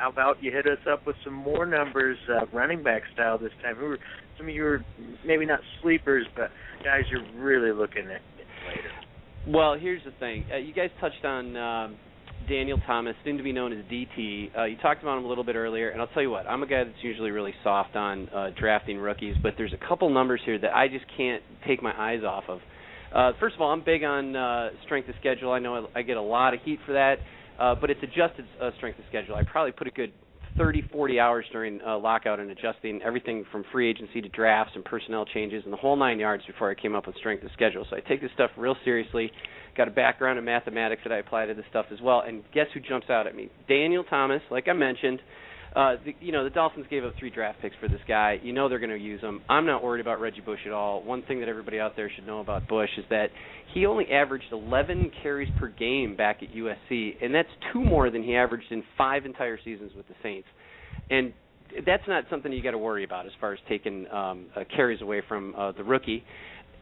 how about you hit us up with some more numbers, running back style this time? Who are some of your maybe not sleepers, but guys you're really looking at later? Well, here's the thing. You guys touched on Daniel Thomas, soon to be known as DT. You talked about him a little bit earlier, and I'll tell you what, I'm a guy that's usually really soft on drafting rookies, but there's a couple numbers here that I just can't take my eyes off of. First of all, I'm big on strength of schedule. I know I get a lot of heat for that, but it's adjusted strength of schedule. I probably put a good 30, 40 hours during lockout and adjusting everything from free agency to drafts and personnel changes and the whole 9 yards before I came up with strength of schedule. So I take this stuff real seriously. Got a background in mathematics that I apply to this stuff as well. And guess who jumps out at me? Daniel Thomas, like I mentioned. The Dolphins gave up 3 draft picks for this guy. You know they're going to use him. I'm not worried about Reggie Bush at all. One thing that everybody out there should know about Bush is that he only averaged 11 carries per game back at USC, and that's 2 more than he averaged in 5 entire seasons with the Saints. And that's not something you got to worry about as far as taking carries away from the rookie.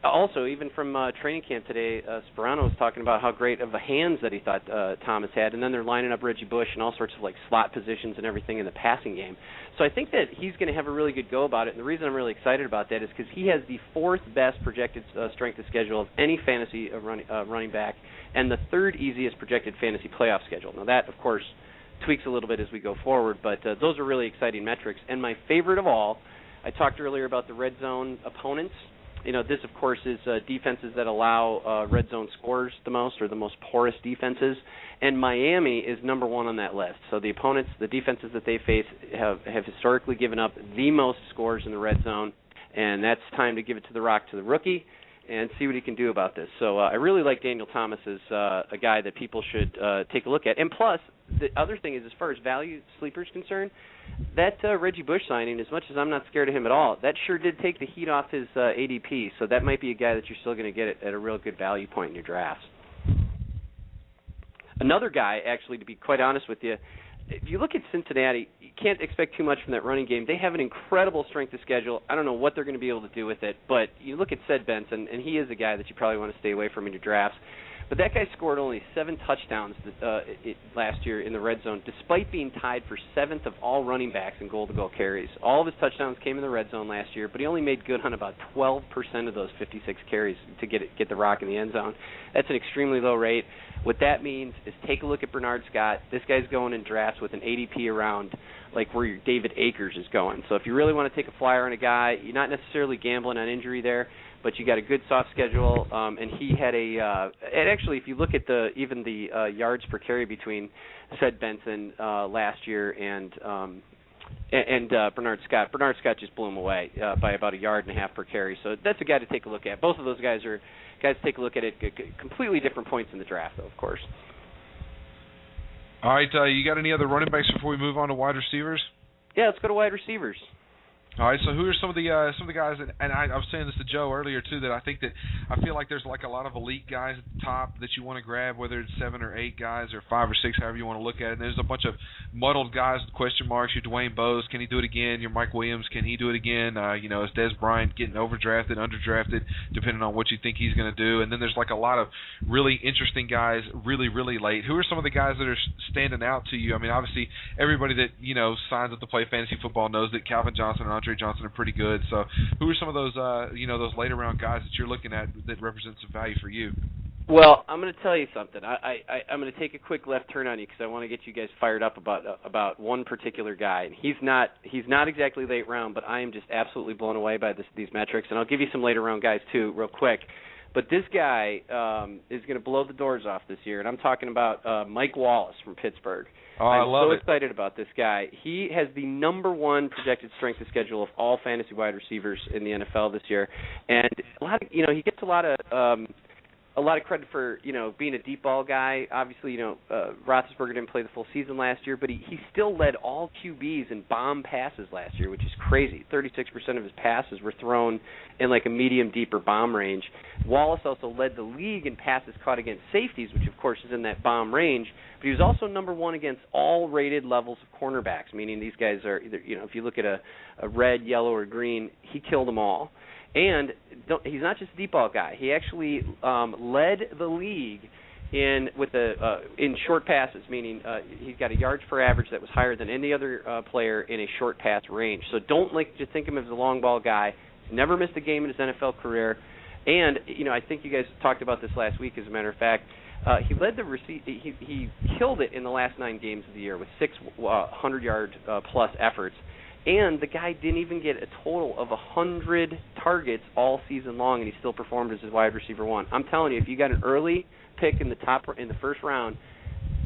Also, even from training camp today, Sperano was talking about how great of the hands that he thought Thomas had, and then they're lining up Reggie Bush in all sorts of like slot positions and everything in the passing game. So I think that he's going to have a really good go about it, and the reason I'm really excited about that is because he has the 4th best projected strength of schedule of any fantasy running back, and the 3rd easiest projected fantasy playoff schedule. Now that, of course, tweaks a little bit as we go forward, but those are really exciting metrics. And my favorite of all, I talked earlier about the red zone opponents. You know, this, of course, is defenses that allow red zone scores the most, or the most porous defenses, and Miami is number 1 on that list. So the opponents, the defenses that they face have historically given up the most scores in the red zone, and that's time to give it to the rock to the rookie and see what he can do about this. So I really like Daniel Thomas as a guy that people should take a look at. And plus, the other thing is, as far as value sleeper is concerned, that Reggie Bush signing, as much as I'm not scared of him at all, that sure did take the heat off his ADP. So that might be a guy that you're still going to get at a real good value point in your drafts. Another guy, actually, to be quite honest with you, if you look at Cincinnati, you can't expect too much from that running game. They have an incredible strength of schedule. I don't know what they're going to be able to do with it, but you look at Ced Benson, and he is a guy that you probably want to stay away from in your drafts. But that guy scored only 7 touchdowns last year in the red zone, despite being tied for 7th of all running backs in goal-to-goal carries. All of his touchdowns came in the red zone last year, but he only made good on about 12% of those 56 carries to get the rock in the end zone. That's an extremely low rate. What that means is take a look at Bernard Scott. This guy's going in drafts with an ADP around like where your David Akers is going. So if you really want to take a flyer on a guy, you're not necessarily gambling on injury there, but you got a good soft schedule, and he had and actually, if you look at the yards per carry between Ced Benson last year and Bernard Scott just blew him away by about 1.5 yards per carry. So that's a guy to take a look at. Both of those guys are guys to take a look at completely different points in the draft, though, of course. All right, you got any other running backs before we move on to wide receivers? Yeah, let's go to wide receivers. All right, so who are some of the guys, and I was saying this to Joe earlier too, that I feel like there's like a lot of elite guys at the top that you want to grab, whether it's 7 or 8 guys or 5 or 6, however you want to look at it. And there's a bunch of muddled guys with question marks. Your Dwayne Bowes, can he do it again? Your Mike Williams, can he do it again? Is Des Bryant getting overdrafted, underdrafted, depending on what you think he's going to do? And then there's like a lot of really interesting guys really, really late. Who are some of the guys that are standing out to you? I mean, obviously everybody that signs up to play fantasy football knows that Calvin Johnson and Andre Johnson are pretty good. So who are some of those those later round guys that you're looking at that represent some value for you? Well, I'm going to tell you something. I'm going to take a quick left turn on you because I want to get you guys fired up about one particular guy. And he's not exactly late round, but I am just absolutely blown away by these metrics. And I'll give you some later round guys too, real quick. But this guy is going to blow the doors off this year, and I'm talking about Mike Wallace from Pittsburgh. Oh, I love it. I'm so excited about this guy. He has the number 1 projected strength of schedule of all fantasy wide receivers in the NFL this year, and he gets a lot of credit for being a deep ball guy. Obviously, Roethlisberger didn't play the full season last year, but he still led all QBs in bomb passes last year, which is crazy. 36% of his passes were thrown in like a medium, deep, or bomb range. Wallace also led the league in passes caught against safeties, which of course is in that bomb range. But he was also number 1 against all rated levels of cornerbacks, meaning these guys are either, if you look at a red, yellow, or green, he killed them all. And he's not just a deep ball guy. He actually led the league in short passes, meaning he's got a yards per average that was higher than any other player in a short pass range. So don't just think of him as a long ball guy. He's never missed a game in his NFL career. And, I think you guys talked about this last week, as a matter of fact. He led the he killed it in the last 9 games of the year with 6 100-yard plus efforts. And the guy didn't even get a total of 100 targets all season long, and he still performed as his wide receiver 1. I'm telling you, if you got an early pick in the first round,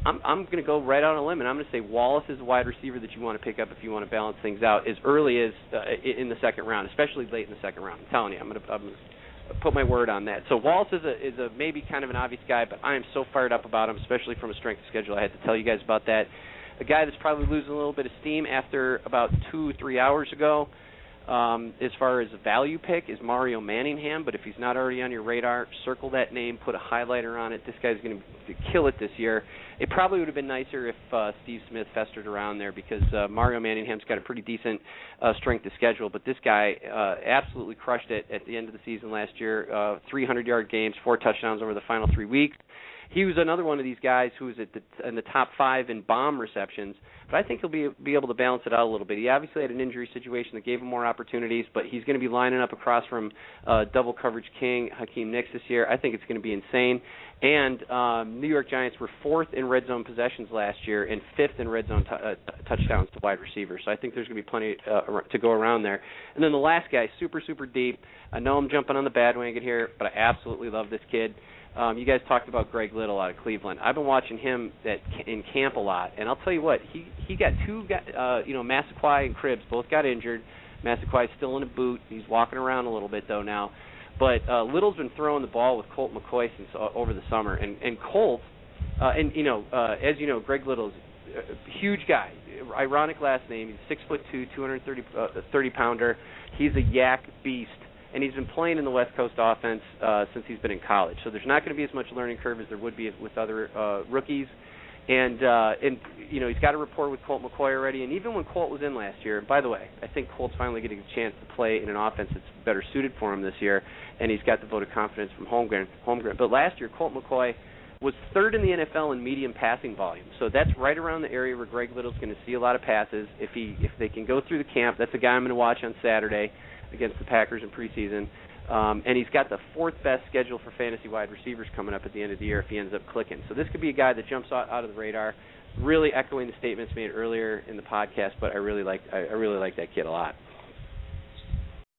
I'm going to go right on a limb, and I'm going to say Wallace is a wide receiver that you want to pick up if you want to balance things out as early as in the second round, especially late in the second round. I'm telling you, I'm going to put my word on that. So Wallace is a maybe kind of an obvious guy, but I am so fired up about him, especially from a strength of schedule. I had to tell you guys about that. A guy that's probably losing a little bit of steam after about 2-3 hours ago, as far as a value pick, is Mario Manningham. But if he's not already on your radar, circle that name, put a highlighter on it. This guy's going to kill it this year. It probably would have been nicer if Steve Smith festered around there, because Mario Manningham's got a pretty decent strength of schedule. But this guy absolutely crushed it at the end of the season last year. 300-yard games, 4 touchdowns over the final 3 weeks. He was another one of these guys who was in the top 5 in bomb receptions, but I think he'll be able to balance it out a little bit. He obviously had an injury situation that gave him more opportunities, but he's going to be lining up across from double coverage king Hakeem Nicks this year. I think it's going to be insane. And New York Giants were 4th in red zone possessions last year and 5th in red zone touchdowns to wide receivers. So I think there's going to be plenty to go around there. And then the last guy, super, super deep. I know I'm jumping on the bandwagon here, but I absolutely love this kid. You guys talked about Greg Little out of Cleveland. I've been watching him in camp a lot, and I'll tell you what, he got 2 guys, Massaquoi and Cribbs both got injured. Massaquoi's still in a boot. He's walking around a little bit though now. But Little's been throwing the ball with Colt McCoy since over the summer, and Colt, as you know, Greg Little's a huge guy. Ironic last name. He's 6'2", 230 pounder. He's a yak beast. And he's been playing in the West Coast offense since he's been in college. So there's not going to be as much learning curve as there would be with other rookies. And he's got a rapport with Colt McCoy already. And even when Colt was in last year, and by the way, I think Colt's finally getting a chance to play in an offense that's better suited for him this year, and he's got the vote of confidence from Holmgren. But last year, Colt McCoy was 3rd in the NFL in medium passing volume. So that's right around the area where Greg Little's going to see a lot of passes. If they can go through the camp, that's a guy I'm going to watch on Saturday against the Packers in preseason. And he's got the 4th best schedule for fantasy wide receivers coming up at the end of the year if he ends up clicking. So this could be a guy that jumps out of the radar, really echoing the statements made earlier in the podcast, but I really like that kid a lot.